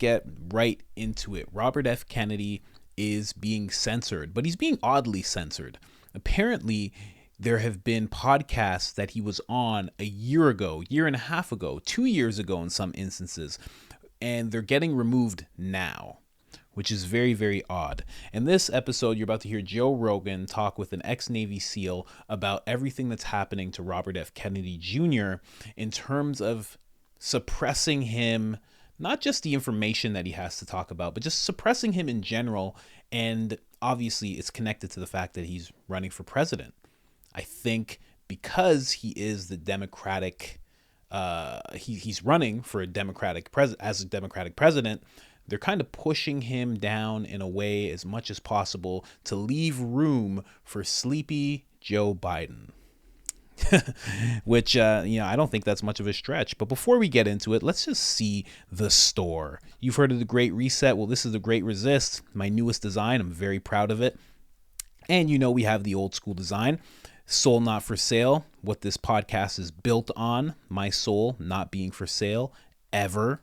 get right into it. Robert F. Kennedy is being censored, but he's being oddly censored. Apparently, there have been podcasts that he was on a year ago, year and a half ago, 2 years ago in some instances, and they're getting removed now, which is very, very odd. In this episode, you're about to hear Joe Rogan talk with an ex-Navy SEAL about everything that's happening to Robert F. Kennedy Jr. in terms of suppressing him, not just the information that he has to talk about, but just suppressing him in general. And obviously, it's connected to the fact that he's running for president. I think because he is the Democratic, he's running for a Democratic as a Democratic president, they're kind of pushing him down in a way as much as possible to leave room for sleepy Joe Biden. Which, I don't think that's much of a stretch. But before we get into it, let's just see the store. You've heard of the Great Reset. Well, this is the Great Resist, my newest design. I'm very proud of it. And we have the old school design. Soul not for sale. What this podcast is built on. My soul not being for sale ever.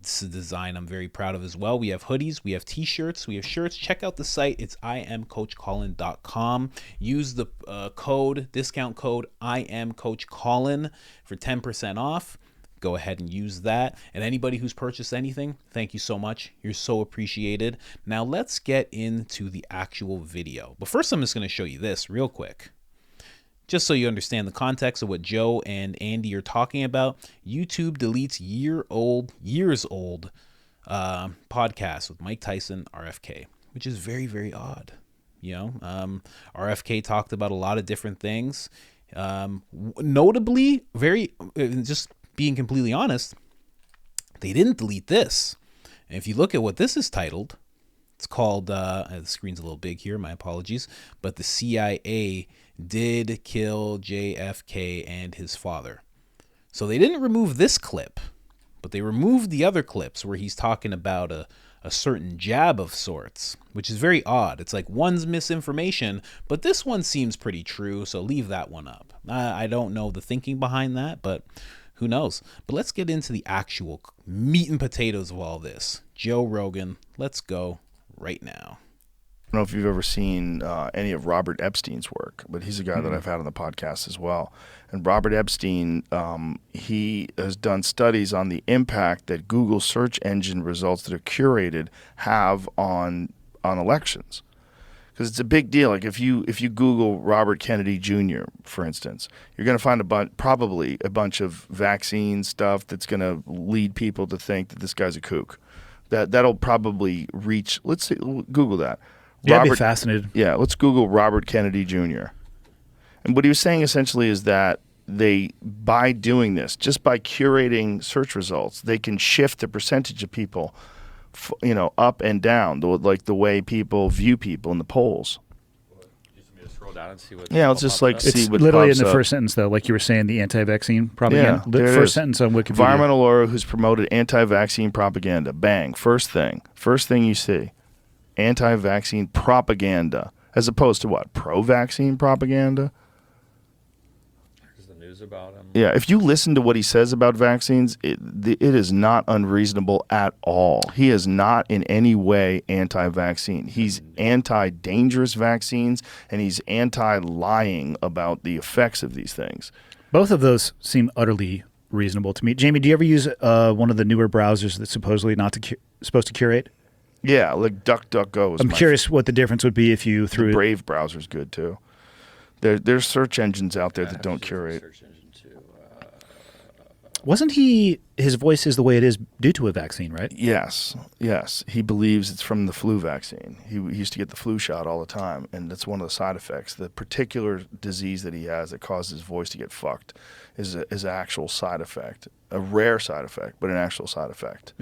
It's a design I'm very proud of as well. We have hoodies, we have t-shirts, we have shirts. Check out the site. It's IamCoachColin.com. Use the discount code IamCoachColin for 10% off. Go ahead and use that. And anybody who's purchased anything, thank you so much. You're so appreciated. Now let's get into the actual video. But first, I'm just going to show you this real quick. Just so you understand the context of what Joe and Andy are talking about, YouTube deletes years old podcast with Mike Tyson, RFK, which is very, very odd. RFK talked about a lot of different things. Notably, just being completely honest, they didn't delete this. And if you look at what this is titled, it's called, the screen's a little big here, my apologies, but the CIA did kill JFK and his father. So they didn't remove this clip, but they removed the other clips where he's talking about a certain jab of sorts, which is very odd. It's like one's misinformation, but this one seems pretty true, so leave that one up. I don't know the thinking behind that, but who knows? But let's get into the actual meat and potatoes of all this. Joe Rogan, let's go right now. I don't know if you've ever seen any of Robert Epstein's work, but he's a guy that I've had on the podcast as well. And Robert Epstein, he has done studies on the impact that Google search engine results that are curated have on elections. Because it's a big deal. Like if you Google Robert Kennedy Jr., for instance, you're going to find probably a bunch of vaccine stuff that's going to lead people to think that this guy's a kook. That'll probably reach. Let's see, Google that. Yeah, I'd be fascinated. Yeah, let's Google Robert Kennedy Jr. And what he was saying essentially is that by doing this, just by curating search results, they can shift the percentage of people, up and down, like the way people view people in the polls. Just want me to scroll down and see what. Yeah, let's just see what it's literally in the first sentence, though, like you were saying, the anti-vaccine propaganda. Yeah, there first sentence on Wikipedia. Environmental lawyer who's promoted anti-vaccine propaganda. Bang. First thing you see. Anti-vaccine propaganda, as opposed to what? Pro-vaccine propaganda? There's the news about him. Yeah, if you listen to what he says about vaccines, it is not unreasonable at all. He is not in any way anti-vaccine. He's anti-dangerous vaccines, and he's anti-lying about the effects of these things. Both of those seem utterly reasonable to me. Jamie, do you ever use one of the newer browsers that's supposedly supposed to curate? Yeah, like DuckDuckGo. I'm curious what the difference would be if you threw the Brave browser's good too. There's search engines out there that don't curate. Wasn't his voice is the way it is due to a vaccine, right? Yes. He believes it's from the flu vaccine. He used to get the flu shot all the time, and that's one of the side effects. The particular disease that he has that causes his voice to get fucked is an actual side effect, a rare side effect, but an actual side effect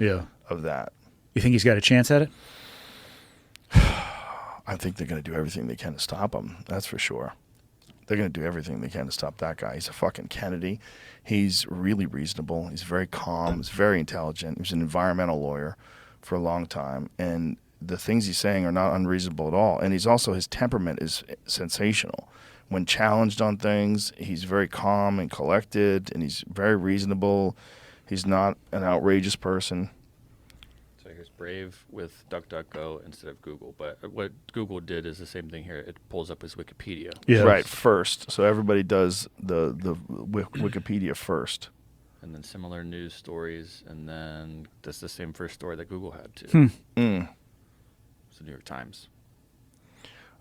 of that. You think he's got a chance at it? I think they're going to do everything they can to stop him. That's for sure. They're going to do everything they can to stop that guy. He's a fucking Kennedy. He's really reasonable. He's very calm. He's very intelligent. He was an environmental lawyer for a long time. And the things he's saying are not unreasonable at all. And his temperament is sensational. When challenged on things, he's very calm and collected, and he's very reasonable. He's not an outrageous person. Brave with DuckDuckGo instead of Google. But what Google did is the same thing here. It pulls up his Wikipedia. Yeah. Right, first. So everybody does the Wikipedia first. And then similar news stories, and then that's the same first story that Google had too. It's the New York Times.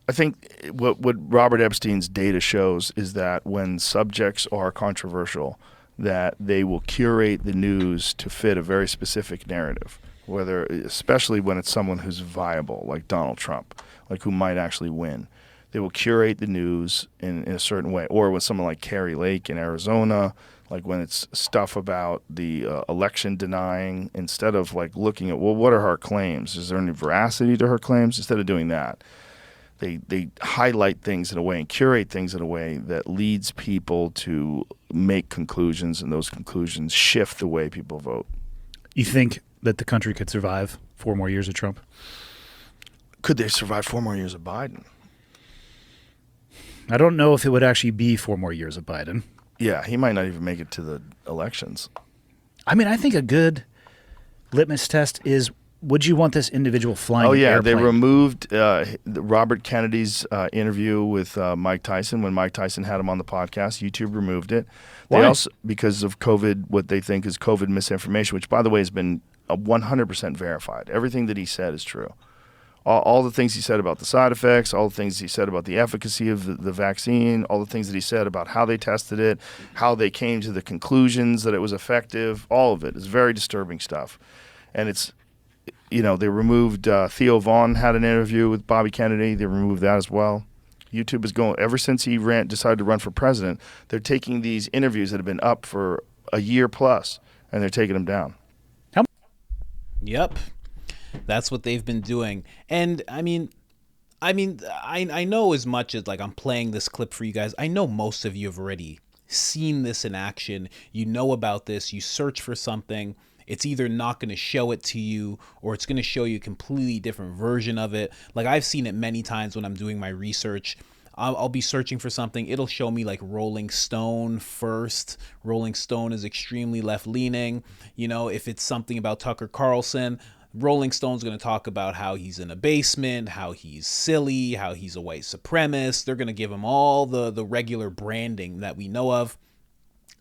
I think what Robert Epstein's data shows is that when subjects are controversial, that they will curate the news to fit a very specific narrative, especially when it's someone who's viable, like Donald Trump, like who might actually win. They will curate the news in a certain way. Or with someone like Carrie Lake in Arizona, like when it's stuff about the election denying, instead of like looking at, well, what are her claims? Is there any veracity to her claims? Instead of doing that, they highlight things in a way and curate things in a way that leads people to make conclusions, and those conclusions shift the way people vote. You think that the country could survive 4 more years of Trump? Could they survive 4 more years of Biden? I don't know if it would actually be 4 more years of Biden. Yeah, he might not even make it to the elections. I mean, I think a good litmus test is, would you want this individual flying an airplane? They removed Robert Kennedy's interview with Mike Tyson when Mike Tyson had him on the podcast. YouTube removed it. Why? They also, because of COVID, what they think is COVID misinformation, which, by the way, has been 100% verified. Everything that he said is true. All the things he said about the side effects, all the things he said about the efficacy of the vaccine, all the things that he said about how they tested it, how they came to the conclusions that it was effective, all of it is very disturbing stuff. And it's, they removed Theo Vaughn had an interview with Bobby Kennedy. They removed that as well. YouTube is going, ever since he decided to run for president, they're taking these interviews that have been up for a year plus, and they're taking them down. Yep. That's what they've been doing. And I know as much as like I'm playing this clip for you guys, I know most of you have already seen this in action. You know about this. You search for something. It's either not going to show it to you, or it's going to show you a completely different version of it. Like I've seen it many times when I'm doing my research. I'll be searching for something. It'll show me like Rolling Stone first. Rolling Stone is extremely left leaning. If it's something about Tucker Carlson, Rolling Stone's going to talk about how he's in a basement, how he's silly, how he's a white supremacist. They're going to give him all the regular branding that we know of.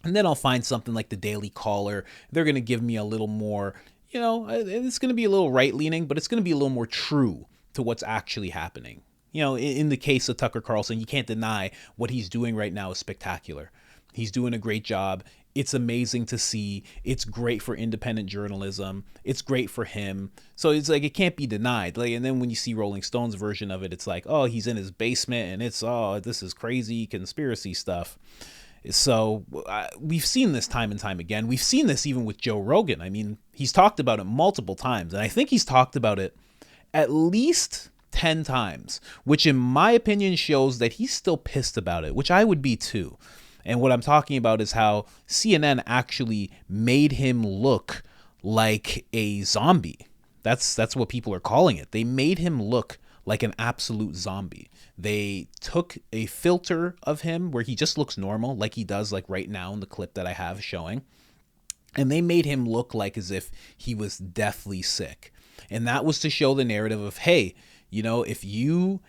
And then I'll find something like the Daily Caller. They're going to give me a little more, it's going to be a little right-leaning, but it's going to be a little more true to what's actually happening. In the case of Tucker Carlson, you can't deny what he's doing right now is spectacular. He's doing a great job. It's amazing to see. It's great for independent journalism. It's great for him. So it's like, it can't be denied. Like, and then when you see Rolling Stone's version of it, it's like, oh, he's in his basement and it's, oh, this is crazy conspiracy stuff. So we've seen this time and time again. We've seen this even with Joe Rogan. I mean, he's talked about it multiple times, and I think he's talked about it at least 10 times, which in my opinion shows that he's still pissed about it, which I would be too. And what I'm talking about is how CNN actually made him look like a zombie. That's what people are calling it. They made him look like an absolute zombie. They took a filter of him where he just looks normal, like he does like right now in the clip that I have showing. And they made him look like as if he was deathly sick. And that was to show the narrative of, hey, if you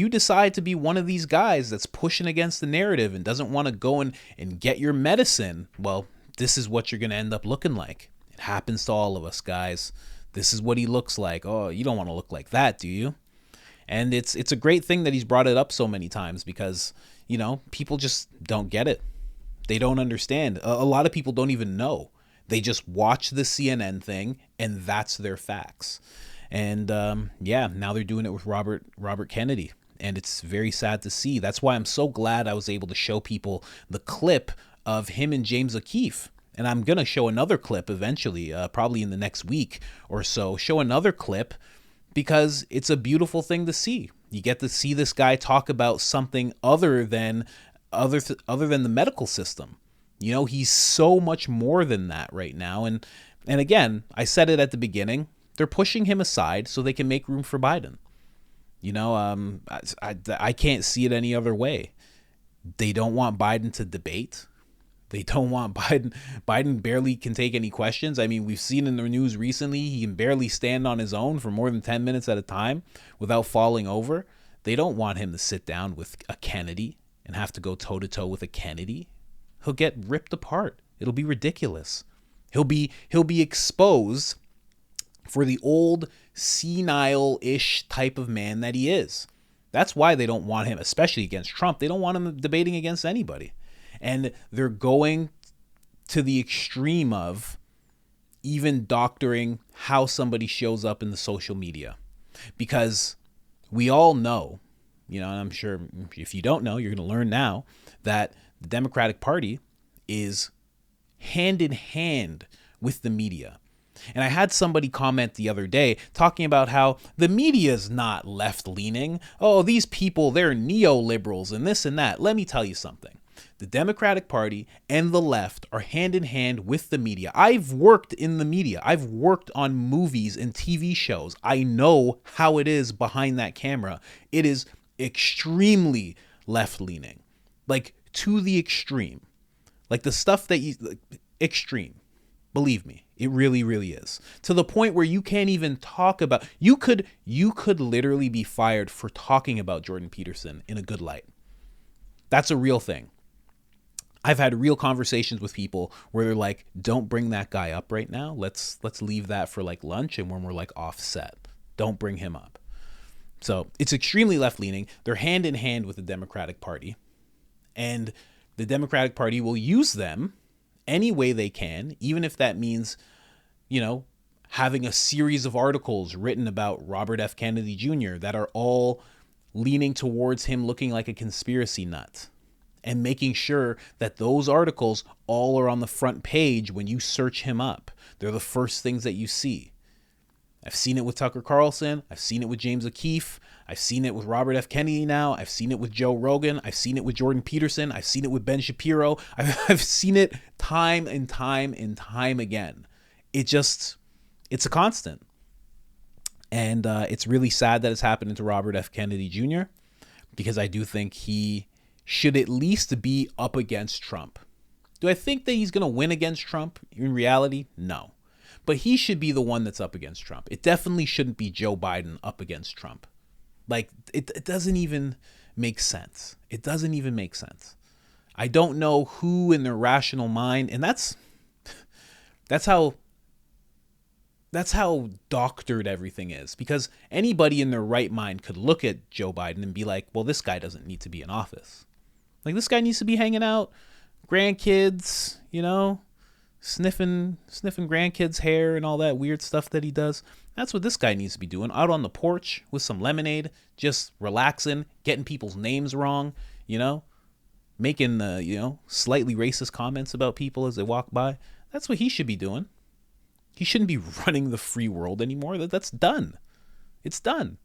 decide to be one of these guys that's pushing against the narrative and doesn't want to go and get your medicine, well, this is what you're going to end up looking like. It happens to all of us, guys. This is what he looks like. Oh, you don't want to look like that, do you? And it's a great thing that he's brought it up so many times because, people just don't get it. They don't understand. A lot of people don't even know. They just watch the CNN thing and that's their facts. And now they're doing it with Robert Kennedy. And it's very sad to see. That's why I'm so glad I was able to show people the clip of him and James O'Keefe. And I'm going to show another clip eventually, probably in the next week or so, show another clip because it's a beautiful thing to see. You get to see this guy talk about something other than the medical system. He's so much more than that right now. And again, I said it at the beginning, they're pushing him aside so they can make room for Biden. I can't see it any other way. They don't want Biden to debate. They don't want Biden. Biden barely can take any questions. I mean, we've seen in the news recently, he can barely stand on his own for more than 10 minutes at a time without falling over. They don't want him to sit down with a Kennedy and have to go toe to toe with a Kennedy. He'll get ripped apart. It'll be ridiculous. He'll be exposed for the old senile-ish type of man that he is. That's why they don't want him, especially against Trump. They don't want him debating against anybody. And they're going to the extreme of even doctoring how somebody shows up in the social media. Because we all know, and I'm sure if you don't know, you're going to learn now, that the Democratic Party is hand in hand with the media. And I had somebody comment the other day talking about how the media is not left-leaning. Oh, these people, they're neoliberals and this and that. Let me tell you something. The Democratic Party and the left are hand in hand with the media. I've worked in the media. I've worked on movies and TV shows. I know how it is behind that camera. It is extremely left-leaning, like to the extreme. Like the stuff that extreme. Believe me, it really, really is. To the point where you can't even talk about, you could literally be fired for talking about Jordan Peterson in a good light. That's a real thing. I've had real conversations with people where they're like, don't bring that guy up right now. Let's leave that for like lunch and when we're like offset. Don't bring him up. So it's extremely left-leaning. They're hand in hand with the Democratic Party. And the Democratic Party will use them any way they can, even if that means, having a series of articles written about Robert F. Kennedy Jr. that are all leaning towards him looking like a conspiracy nut, and making sure that those articles all are on the front page when you search him up. They're the first things that you see. I've seen it with Tucker Carlson. I've seen it with James O'Keefe. I've seen it with Robert F. Kennedy now. I've seen it with Joe Rogan. I've seen it with Jordan Peterson. I've seen it with Ben Shapiro. I've seen it time and time and time again. It's a constant. And it's really sad that it's happening to Robert F. Kennedy Jr. because I do think he should at least be up against Trump. Do I think that he's going to win against Trump? In reality, no. But he should be the one that's up against Trump. It definitely shouldn't be Joe Biden up against Trump. Like, it doesn't even make sense. It doesn't even make sense. I don't know who in their rational mind, and that's how doctored everything is. Because anybody in their right mind could look at Joe Biden and be like, well, this guy doesn't need to be in office. Like, this guy needs to be hanging out, grandkids, sniffing grandkids' hair and all that weird stuff that he does. That's what this guy needs to be doing, out on the porch with some lemonade, just relaxing, getting people's names wrong, making the, slightly racist comments about people as they walk by. That's what he should be doing. He shouldn't be running the free world anymore. That's done. It's done.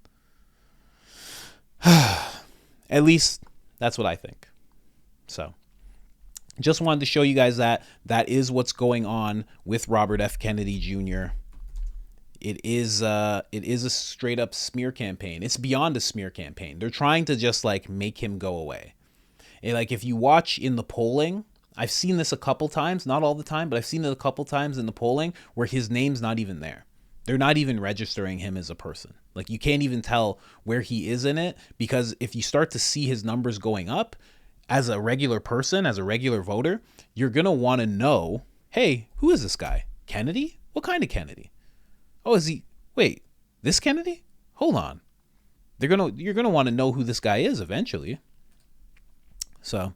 At least that's what I think. So just wanted to show you guys that is what's going on with Robert F. Kennedy Jr. It is a straight up smear campaign. It's beyond a smear campaign. They're trying to just like make him go away. And like if you watch in the polling, I've seen this a couple times, not all the time, but I've seen it a couple times in the polling where his name's not even there. They're not even registering him as a person. Like you can't even tell where he is in it, because if you start to see his numbers going up as a regular person, as a regular voter, you're going to want to know, hey, who is this guy? Kennedy? What kind of Kennedy? Oh, wait, this Kennedy? Hold on. You're going to want to know who this guy is eventually. So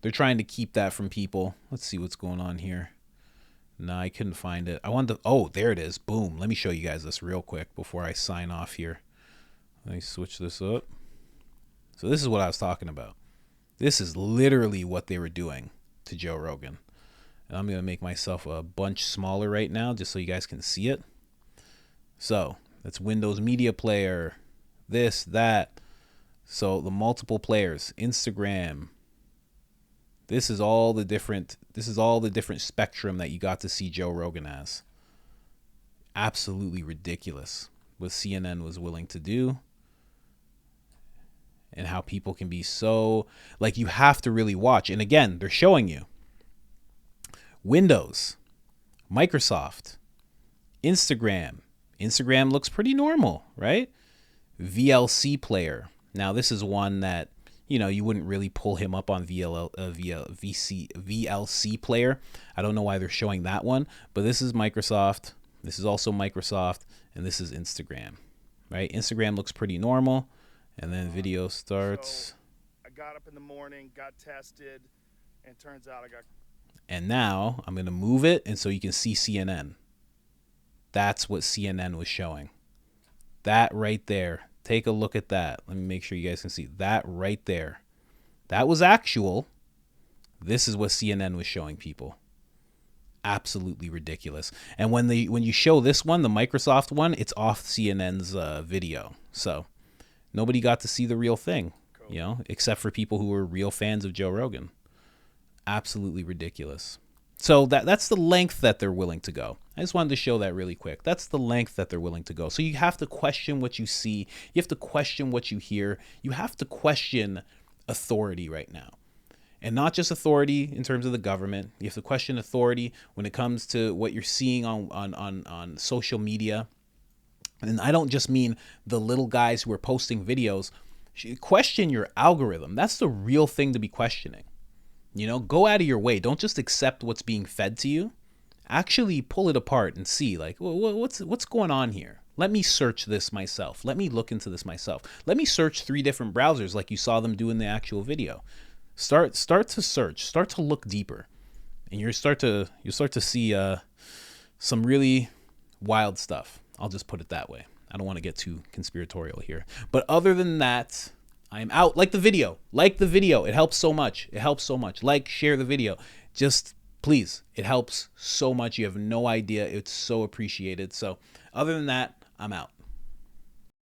they're trying to keep that from people. Let's see what's going on here. No, I couldn't find it. There it is. Boom. Let me show you guys this real quick before I sign off here. Let me switch this up. So this is what I was talking about. This is literally what they were doing to Joe Rogan. And I'm going to make myself a bunch smaller right now just so you guys can see it. So that's Windows Media Player, this, that. So the multiple players, Instagram. This is all the different spectrum that you got to see Joe Rogan as. Absolutely ridiculous what CNN was willing to do. And how people can be so, like, you have to really watch. And again, they're showing you. Windows, Microsoft, Instagram. Instagram looks pretty normal, right? VLC player. Now this is one that, you know, you wouldn't really pull him up on VLC player. I don't know why they're showing that one, but this is Microsoft. This is also Microsoft, and this is Instagram, right? Instagram looks pretty normal, and then video starts. So I got up in the morning, got tested, and turns out I got. And now I'm going to move it, and so you can see CNN. That's what CNN was showing. That right there. Take a look at that. Let me make sure you guys can see that right there. That was actual. This is what CNN was showing people. Absolutely ridiculous. And when you show this one, the Microsoft one, it's off CNN's video. So nobody got to see the real thing, you know, except for people who were real fans of Joe Rogan. Absolutely ridiculous. So that's the length that they're willing to go. I just wanted to show that really quick. That's the length that they're willing to go. So you have to question what you see. You have to question what you hear. You have to question authority right now. And not just authority in terms of the government. You have to question authority when it comes to what you're seeing on social media. And I don't just mean the little guys who are posting videos. Question your algorithm. That's the real thing to be questioning. You know, go out of your way. Don't just accept what's being fed to you. Actually pull it apart and see, like, what's going on here? Let me search this myself. Let me look into this myself. Let me search 3 different browsers like you saw them do in the actual video. Start to search. Start to look deeper. And you'll start to see some really wild stuff. I'll just put it that way. I don't want to get too conspiratorial here. But other than that, I am out. Like the video. Like the video. It helps so much. It helps so much. Like, share the video. Just please. It helps so much. You have no idea. It's so appreciated. So other than that, I'm out.